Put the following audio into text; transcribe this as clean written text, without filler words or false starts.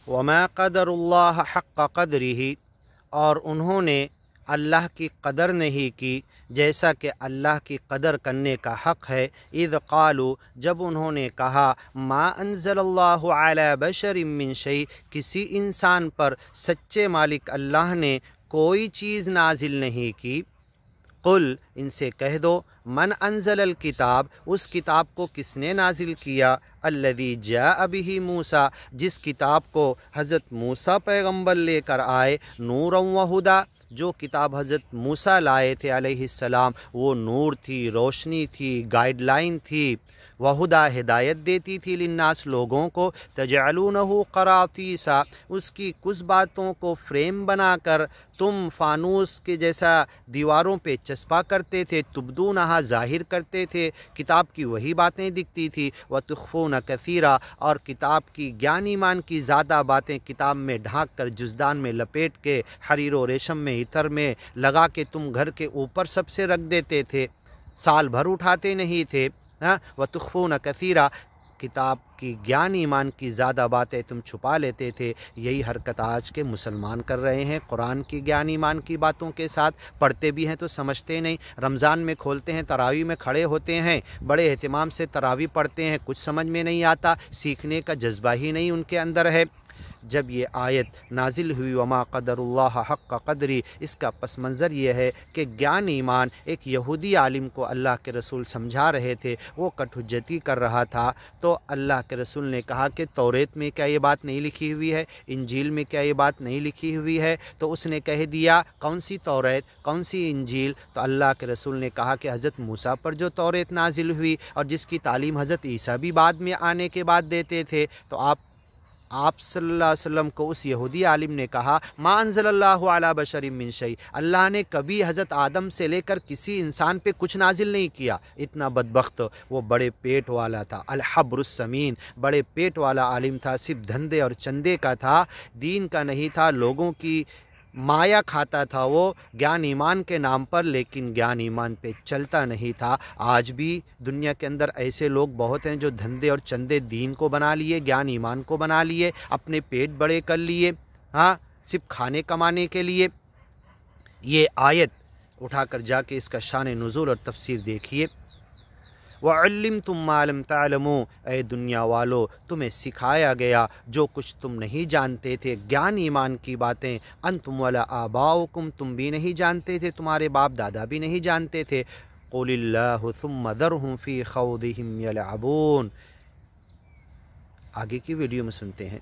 वमा क़दरुल्लाह हक़्क़ क़द्रिही, और उन्होंने अल्लाह की कदर नहीं की जैसा कि अल्लाह की कदर करने का हक़ है। इज़ क़ालू, जब उन्होंने कहा, मा अंज़लल्लाहु अला बशरिम मिन शै, किसी इंसान पर सच्चे मालिक अल्लाह ने कोई चीज़ नाजिल नहीं की। कुल, इनसे कह दो, मन अनज़लल किताब, उस किताब को किसने नाजिल किया, अल्लज़ी जाअ बिही मूसा, जिस किताब को हज़रत मूसा पैगंबर लेकर आए, नूरन व हुदा, जो किताब हज़रत मूसा लाए थे अलैहिस्सलाम, वो नूर थी, रोशनी थी, गाइडलाइन थी, वहुदा, हिदायत देती थी, लिन्नास, लोगों को, तजअलूनहु क़रातीसा, उसकी कुछ बातों को फ्रेम बनाकर तुम फानूस के जैसा दीवारों पे चस्पा करते थे, तुबदूनहा, ज़ाहिर करते थे, किताब की वही बातें दिखती थी, व तुख़फ़ून कसीरा, और किताब की ज्ञान ईमान की ज़्यादा बातें किताब में ढाँक कर जुज़दान में लपेट के हरीर व रेशम में इतर में लगा के तुम घर के ऊपर सबसे रख देते थे, साल भर उठाते नहीं थे। हाँ, व तुख़फ़ून कसीरा, किताब की ज्ञान ईमान की ज़्यादा बातें तुम छुपा लेते थे। यही हरकत आज के मुसलमान कर रहे हैं, कुरान की ज्ञान ईमान की बातों के साथ पढ़ते भी हैं तो समझते नहीं। रमज़ान में खोलते हैं, तरावी में खड़े होते हैं, बड़े एहतिमाम से तरावी पढ़ते हैं, कुछ समझ में नहीं आता, सीखने का जज्बा ही नहीं उनके अंदर है। जब ये आयत नाजिल हुई, वमा क़दरुल्लाह हक़्क़ क़द्री, इसका पस मंज़र ये है कि ज्ञान ईमान एक यहूदी आलिम को अल्लाह के रसूल समझा रहे थे, वो कटहुज्जती कर रहा था, तो अल्लाह के रसूल ने कहा कि तौरेत में क्या ये बात नहीं लिखी हुई है, इंजील में क्या ये बात नहीं लिखी हुई है। तो उसने कह दिया, कौन सी तौरेत, कौन सी इंजील? तो अल्लाह के रसूल ने कहा कि हज़रत मूसा पर जो तौरेत नाजिल हुई और जिसकी तालीम हज़रत ईसा भी बाद में आने के बाद देते थे। तो आप सल्लल्लाहु अलैहि वसल्लम को उस यहूदी आलिम ने कहा, मा अंज़लल्लाहु अला बशरिम मिन शै, अल्लाह ने कभी हज़रत आदम से लेकर किसी इंसान पे कुछ नाजिल नहीं किया। इतना बदबख्त, वो बड़े पेट वाला था, अल-हब्रुस समीन, बड़े पेट वाला आलिम था, सिर्फ धंधे और चंदे का था, दीन का नहीं था, लोगों की माया खाता था वो ज्ञान ईमान के नाम पर, लेकिन ज्ञान ईमान पे चलता नहीं था। आज भी दुनिया के अंदर ऐसे लोग बहुत हैं जो धंधे और चंदे दीन को बना लिए, ज्ञान ईमान को बना लिए, अपने पेट बड़े कर लिए, हाँ, सिर्फ खाने कमाने के लिए। ये आयत उठाकर जाके इसका शान नुज़ूल और तफसीर देखिए। वअल्लिमतुम मा लम तअलमू, ए दुनिया वालों, तुम्हें सिखाया गया जो कुछ तुम नहीं जानते थे, ज्ञान ईमान की बातें, अंतुम वला आबाउकुम, तुम भी नहीं जानते थे, तुम्हारे बाप दादा भी नहीं जानते थे। क़ुलिल्लाहु सुम्मा ज़रहुम फ़ी ख़ौदिहिम यलअबून। आगे की वीडियो में सुनते हैं।